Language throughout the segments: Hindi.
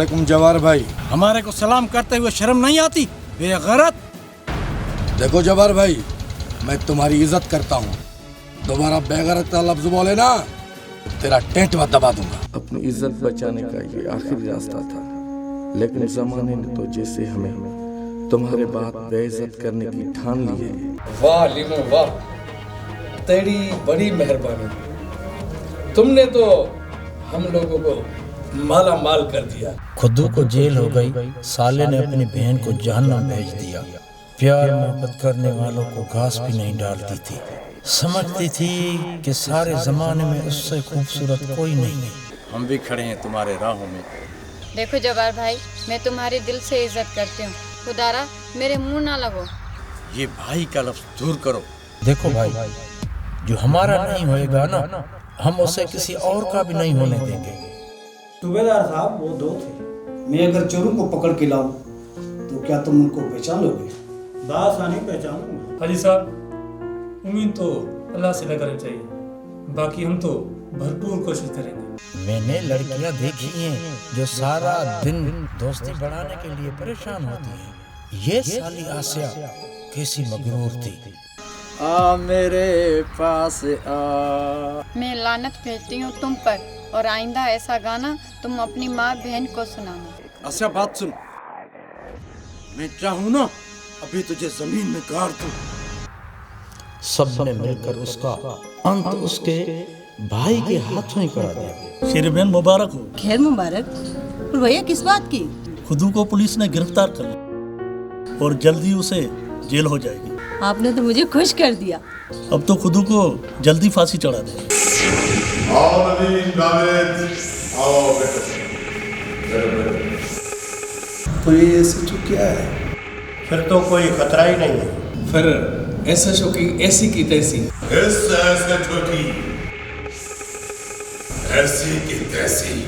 अस्सलामुअलैकुम जवार भाई। हमारे को सलाम करते हुए शर्म नहीं आती बेगैरत? देखो जवार भाई, मैं तुम्हारी इज्जत करता हूँ। दोबारा बेगैरत का लफ्ज बोले ना तो तेरा टेंट में दबा दूंगा। अपनी इज्जत बचाने का ये आखिरी रास्ता था, लेकिन जमाने ने तो जैसे हमें तुम्हारे बाद बेइज्जत करने की ठान ली है। वाह लीमो वाह, तेरी बड़ी मेहरबानी। तुमने तो हम लोगों को माला माल कर दिया। खुदू को जेल हो गई, साले ने अपनी बहन को जहन्नम भेज दिया। प्यार मोहब्बत करने वालों को घास भी नहीं डालती थी, समझती थी कि सारे जमाने में उससे खूबसूरत कोई नहीं है। हम भी खड़े हैं तुम्हारे राहों में। देखो जवार भाई, मैं तुम्हारी दिल से इज्जत करती हूँ, खुदारा मेरे मुंह ना लगो। ये भाई का लफ्ज दूर करो। देखो भाई, जो हमारा नहीं होएगा ना, हम उसे किसी और का भी नहीं होने देंगे। सूबेदार साहब, वो दो थे। मैं अगर चोरों को पकड़ के लाऊं तो क्या तुम उनको पहचान लोगे? बासानी पहचानूंगा। हाजी साहब, उम्मीद तो अल्लाह से लगानी चाहिए, बाकी हम तो भरपूर कोशिश करेंगे। मैंने लड़कियां देखी हैं जो सारा दिन दोस्ती बढ़ाने के लिए परेशान होती हैं। ये साली आसिया कैसी मगरूर थी। आ मेरे पास आ। मैं लानत भेजती हूँ तुम पर, और आइंदा ऐसा गाना तुम अपनी माँ बहन को सुनाना। अच्छा बात सुन, मैं चाहूँ ना अभी तुझे जमीन में गाड़ दूं। सबने मिलकर उसका अंत उसके भाई के हाथों ही करा दिया। शेरबेन मुबारक हो। खैर मुबारक। और भैया किस बात की? खुदू को पुलिस ने गिरफ्तार कर लिया और जल्दी उसे जेल हो जाएगी। आपने तो मुझे खुश कर दिया। अब तो खुदू को जल्दी फांसी चढ़ा दे। आओ नदीम, जावेद, आओ बेटा। तो ये ऐसी तो क्या है? फिर तो कोई खतरा ही नहीं है। फिर एसएचओ की ऐसी की तैसी। इस एसएचओ की ऐसी की तैसी।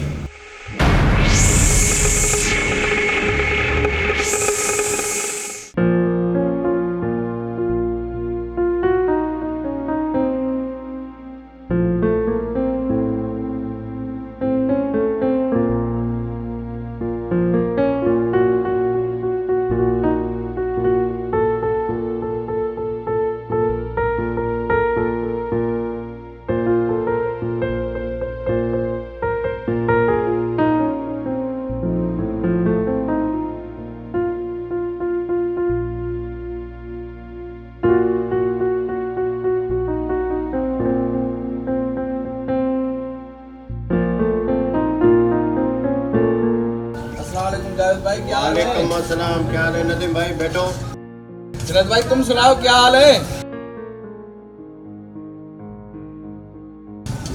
भाई क्या हाल है? वालेकुम अस्सलाम, क्या हाल है नदीम भाई? बैठो। जुनैद भाई तुम सुनाओ क्या हाल है?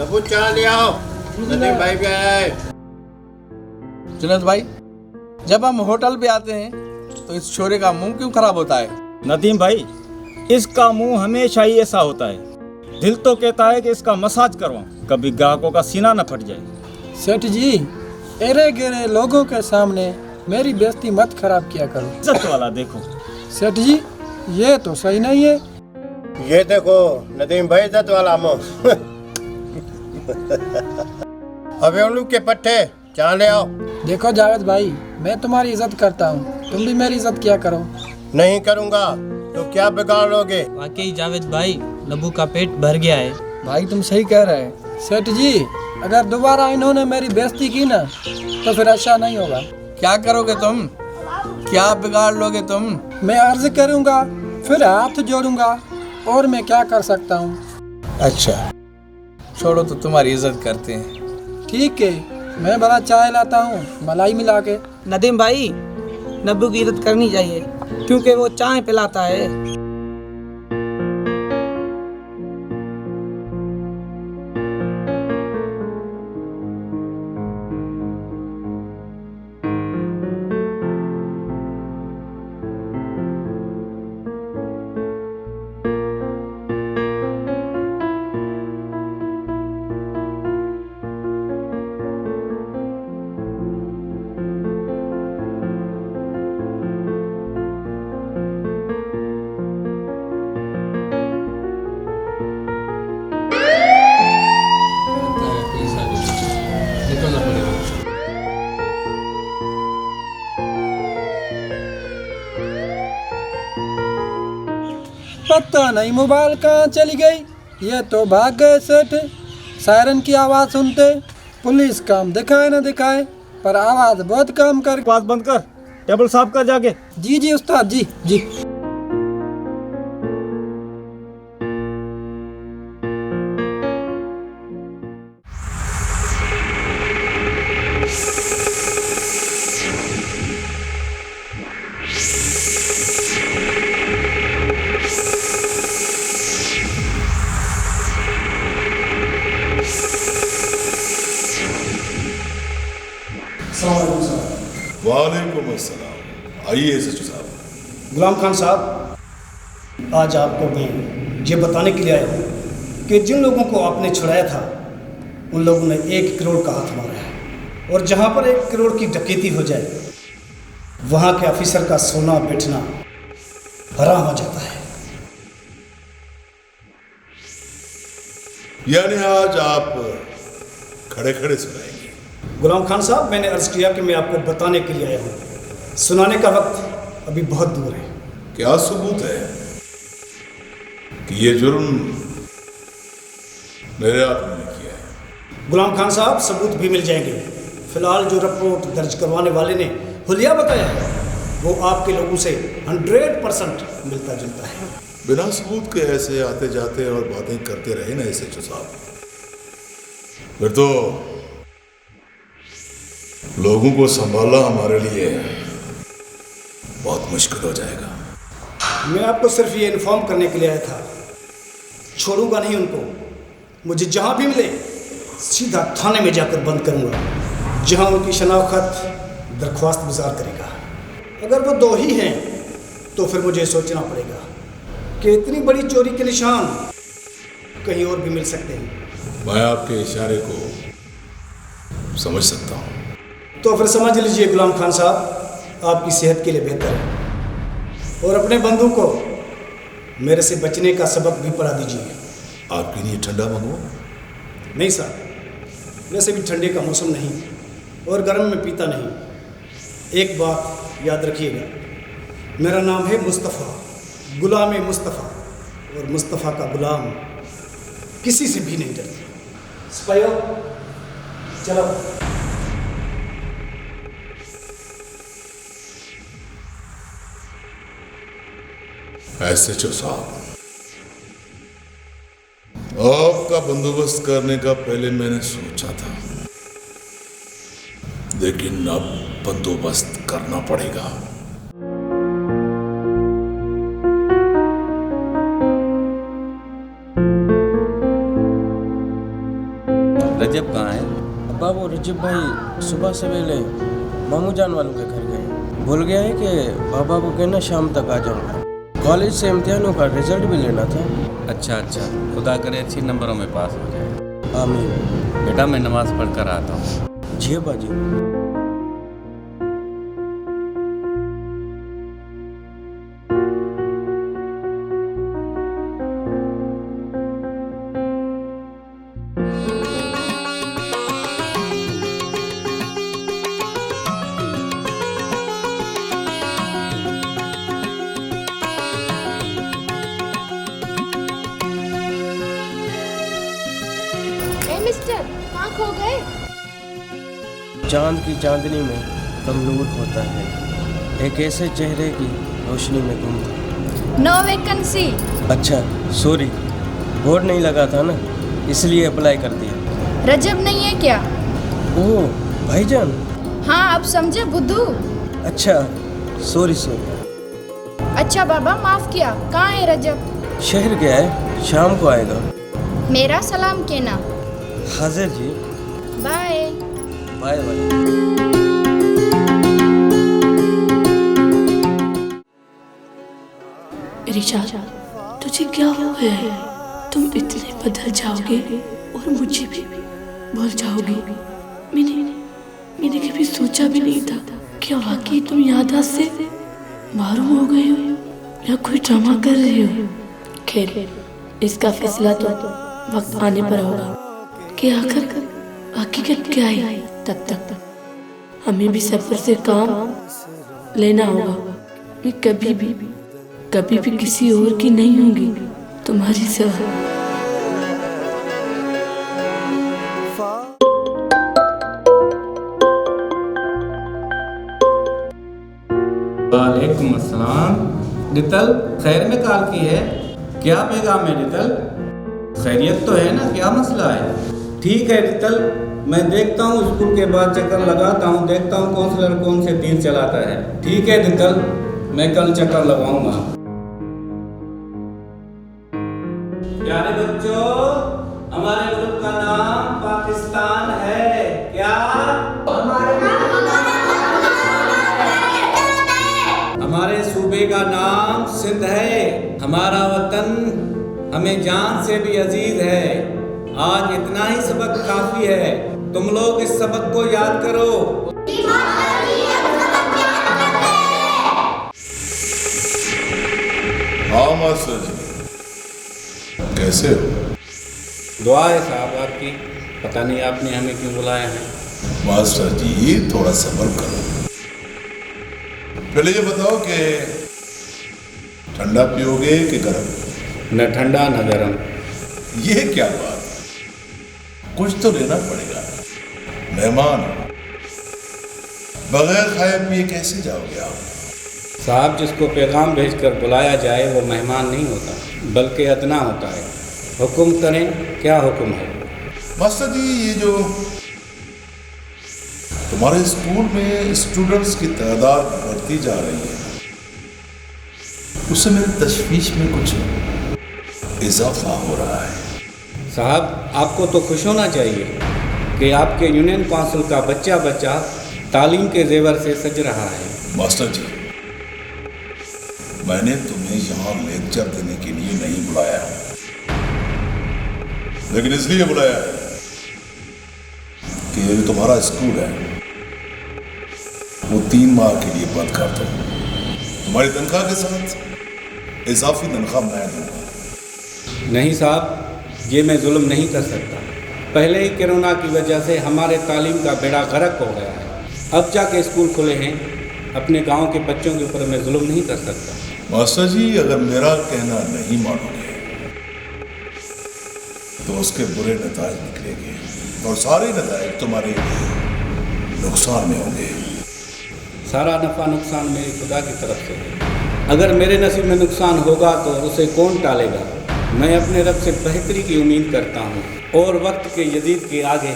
नबू चाय ले आओ, नदीम भाई भी आया है। जुनैद भाई, जब हम होटल पे आते हैं तो इस छोरे का मुंह क्यों खराब होता है? नदीम भाई, इसका मुंह हमेशा ही ऐसा होता है। दिल तो कहता है कि इसका मसाज करवाऊं, कभी ग्राहकों का सीना न फट जाए। सेठ जी, एरे गिरे लोगों के सामने मेरी बेइज्जती मत खराब किया करो। इज्जत वाला देखो। सेठ जी, ये तो सही नहीं है। ये देखो नदीम भाई, इज्जत वाला मुंह। अबे उल्लू के पट्टे, चाय ले आओ। देखो जावेद भाई, मैं तुम्हारी इज्जत करता हूँ, तुम भी मेरी इज्जत किया करो। नहीं करूँगा तो क्या बिगाड़ लोगे? वाकई जावेद भाई, नबू का पेट भर गया है। भाई तुम सही कह रहे हैं। सेठ जी, अगर दोबारा इन्होंने मेरी बेइज्जती की ना तो फिर अच्छा नहीं होगा। क्या करोगे तुम? क्या बिगाड़ लोगे तुम? मैं अर्ज करूंगा, फिर हाथ जोड़ूंगा, और मैं क्या कर सकता हूँ? अच्छा छोड़ो, तो तुम्हारी इज्जत करते हैं। ठीक है, मैं बड़ा चाय लाता हूँ मलाई मिला के। नदीम भाई, नब्बू की इज्जत करनी चाहिए क्योंकि वो चाय पिलाता है। पता नहीं मोबाइल कहाँ चली गई। ये तो भाग गए सेठ। सायरन की आवाज़ सुनते पुलिस काम दिखाए ना दिखाए, पर आवाज़ बहुत काम कर। बात बंद कर, टेबल साफ कर जाके। जी जी उस्ताद जी जी। वालेकुम अस्सलाम। आइए सचू साहब। गुलाम खान साहब, आज आपको मैं ये बताने के लिए आया हूँ कि जिन लोगों को आपने छुड़ाया था उन लोगों ने 1 करोड़ का हाथ मारा है, और जहाँ पर 1 करोड़ की डकैती हो जाए वहाँ के ऑफिसर का सोना बैठना हराम हो जाता है। यानी आज आप खड़े खड़े सुनाएंगे। गुलाम खान साहब, मैंने अर्ज किया कि मैं आपको बताने के लिए आया हूँ, सुनाने का वक्त अभी बहुत दूर है। क्या सबूत है कि ये जुर्म मेरे आदमी ने किया है? गुलाम खान साहब, सबूत भी मिल जाएंगे। फिलहाल जो रिपोर्ट दर्ज करवाने वाले ने हुलिया बताया है वो आपके लोगों से 100% मिलता जुलता है। बिना सबूत के ऐसे आते जाते और बातें करते रहे ना ऐसे साहब, फिर तो लोगों को संभालना हमारे लिए बहुत मुश्किल हो जाएगा। मैं आपको सिर्फ ये इन्फॉर्म करने के लिए आया था, छोड़ूंगा नहीं उनको। मुझे जहां भी मिले सीधा थाने में जाकर बंद करूंगा, जहां उनकी शनाख्त दरख्वास्त गुजार करेगा। अगर वो 2 ही हैं तो फिर मुझे सोचना पड़ेगा कि इतनी बड़ी चोरी के निशान कहीं और भी मिल सकते हैं। मैं आपके इशारे को समझ सकता हूँ। तो फिर समझ लीजिए गुलाम खान साहब, आपकी सेहत के लिए बेहतर है, और अपने बंधु को मेरे से बचने का सबक भी पढ़ा दीजिए। आपके लिए ठंडा मंगवाऊं? नहीं साहब, वैसे भी ठंडे का मौसम नहीं और गर्म में पीता नहीं। एक बात याद रखिएगा, मेरा नाम है मुस्तफ़ा, गुलाम मुस्तफ़ा, और मुस्तफ़ा का गुलाम किसी से भी नहीं डरता। सिपाहियों, चलो। ऐसे साहब, आपका बंदोबस्त करने का पहले मैंने सोचा था, लेकिन अब बंदोबस्त करना पड़ेगा। रजब कहाँ है? अब्बा, वो रजब भाई सुबह सवेरे मामू जान वालों के घर गए। भूल गया है कि बाबा को कहना शाम तक आ जाऊंगा। कॉलेज से इम्तिहानों का रिजल्ट भी लेना था। अच्छा अच्छा, खुदा करे अच्छी नंबरों में पास हो जाए। आमीन। बेटा, मैं नमाज पढ़ कर आता हूँ। जी अब्बा जी। मिस्टर, कहाँ खो गए? चांद की चांदनी में कम नूर होता है, एक ऐसे चेहरे की रोशनी में गुम था। No vacancy. अच्छा सॉरी, बोर्ड नहीं लगा था ना, इसलिए अप्लाई कर दिया। रजब नहीं है क्या? ओह भाईजान। हाँ, अब समझे बुद्धू। अच्छा सॉरी सॉरी। अच्छा बाबा, माफ किया। कहाँ है रजब? शहर गया है, शाम को आएगा। मेरा सलाम कहना। हाजिर जी। Bye bye bye. रिचा, तुझे क्या हो गया है? तुम इतने बदल जाओगे और मुझे भी भूल जाओगे। मैंने कभी सोचा भी नहीं था कि वाकई तुम याददाश्त से महरूम हो गए हो या कोई ड्रामा कर रहे हो। खैर, इसका फैसला तो वक्त आने पर होगा कि आखिर हकीकत क्या है। तब तक हमें भी सफर से काम लेना होगा। मैं कभी भी कभी भी किसी और की नहीं होंगी, तुम्हारी सिवा। वालेकुम अस्सलाम। रितल, खैर में कॉल की है? क्या पैगाम है रितल? खैरियत तो है ना, क्या मसला है? ठीक है रितल, मैं देखता हूँ, स्कूल के बाद चक्कर लगाता हूँ, देखता हूँ काउंसलर कौन से तीर चलाता है। ठीक है रितल, मैं कल चक्कर लगाऊंगा। प्यारे बच्चों, हमारे ग्रुप का नाम पाकिस्तान है। क्या? हमारे सूबे का नाम सिंध है। हमारा वतन हमें जान से भी अजीज है। आज इतना ही सबक काफी है, तुम लोग इस सबक को याद करो। हाँ मास्टर जी, कैसे हो? दुआ है साहब आपकी। पता नहीं आपने हमें क्यों बुलाया है। मास्टर जी थोड़ा सब्र करो। पहले ये बताओ कि ठंडा पियोगे कि गर्म? न ठंडा न गर्म। ये क्या बात, कुछ तो लेना पड़ेगा। मेहमान बगैर खाए पिए कैसे जाओगे आप? साहब, जिसको पैगाम भेजकर बुलाया जाए वो मेहमान नहीं होता, बल्कि अदना होता है। हुक्म करें, क्या हुक्म है? मास्टर जी, ये जो तुम्हारे स्कूल में स्टूडेंट्स की तादाद बढ़ती जा रही है, उससे मेरी तशवीश में कुछ इजाफा हो रहा है। साहब, आपको तो खुश होना चाहिए कि आपके यूनियन काउंसिल का बच्चा बच्चा तालीम के जेवर से सज रहा है। मास्टर जी, मैंने तुम्हें यहाँ लेक्चर देने के लिए नहीं बुलाया है, लेकिन इसलिए बुलाया है कि ये तुम्हारा स्कूल है, वो 3 माह के लिए बंद कर दो। तुम्हारी तनख्वाह के साथ इजाफी तनख्वाह मैं दूंगा। नहीं साहब, ये मैं जुल्म नहीं कर सकता। पहले ही कोरोना की वजह से हमारे तालीम का बेड़ा गर्क हो गया है। अब जाके स्कूल खुले हैं, अपने गांव के बच्चों के ऊपर मैं जुल्म नहीं कर सकता। मास्टर जी, अगर मेरा कहना नहीं मानोगे तो उसके बुरे नताज निकलेंगे और सारे नताज तुम्हारे नुकसान में होंगे। सारा नफ़ा नुकसान मेरे खुदा की तरफ से है। अगर मेरे नसीब में नुकसान होगा तो उसे कौन टालेगा। मैं अपने रब से बेहतरी की उम्मीद करता हूँ और वक्त के यदीद के आगे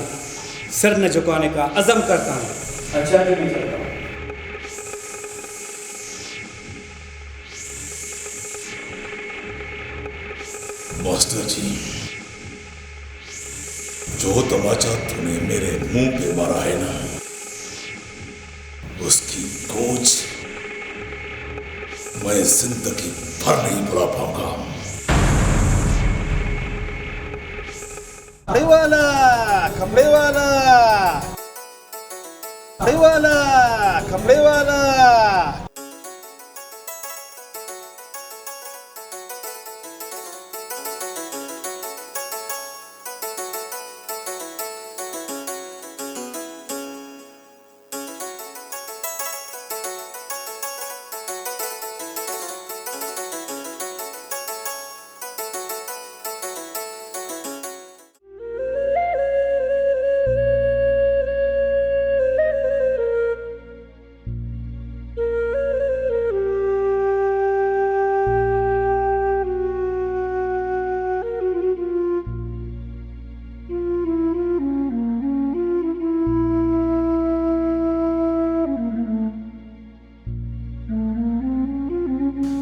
सर न झुकाने का अज़म करता हूँ। अच्छा जी, मैं चलता हूँ। मास्टर जी, जो तमाचा तूने मेरे मुंह पे मारा है ना, उसकी गूंज मैं जिंदगी भर नहीं भुला पाऊंगा। कमरे वाला, कमरे वाला, कमरे वाला, कमरे वाला।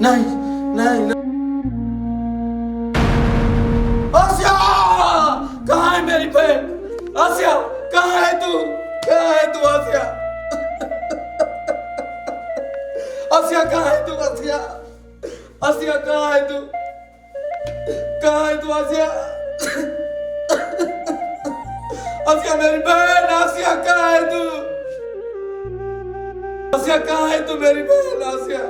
नहीं नहीं नहीं। आसिया, कहाँ है मेरी बहन? आसिया, कहाँ है तू? कहाँ है तू आसिया? आसिया, कहाँ है तू? आसिया, आसिया, कहाँ है तू? कहाँ है तू आसिया? आसिया मेरी बहन, आसिया कहाँ है तू? आसिया कहाँ है तू मेरी बहन? आसिया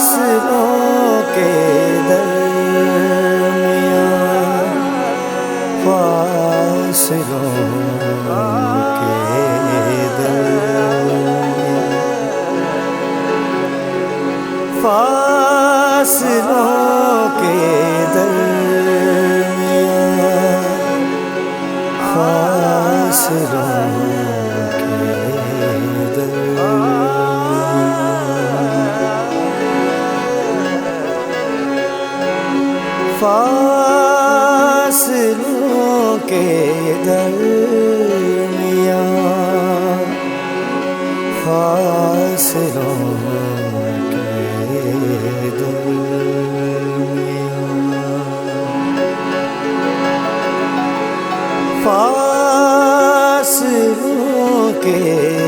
फासलों के दरमियां के दरमियां फासलों के दरमियां फासलों के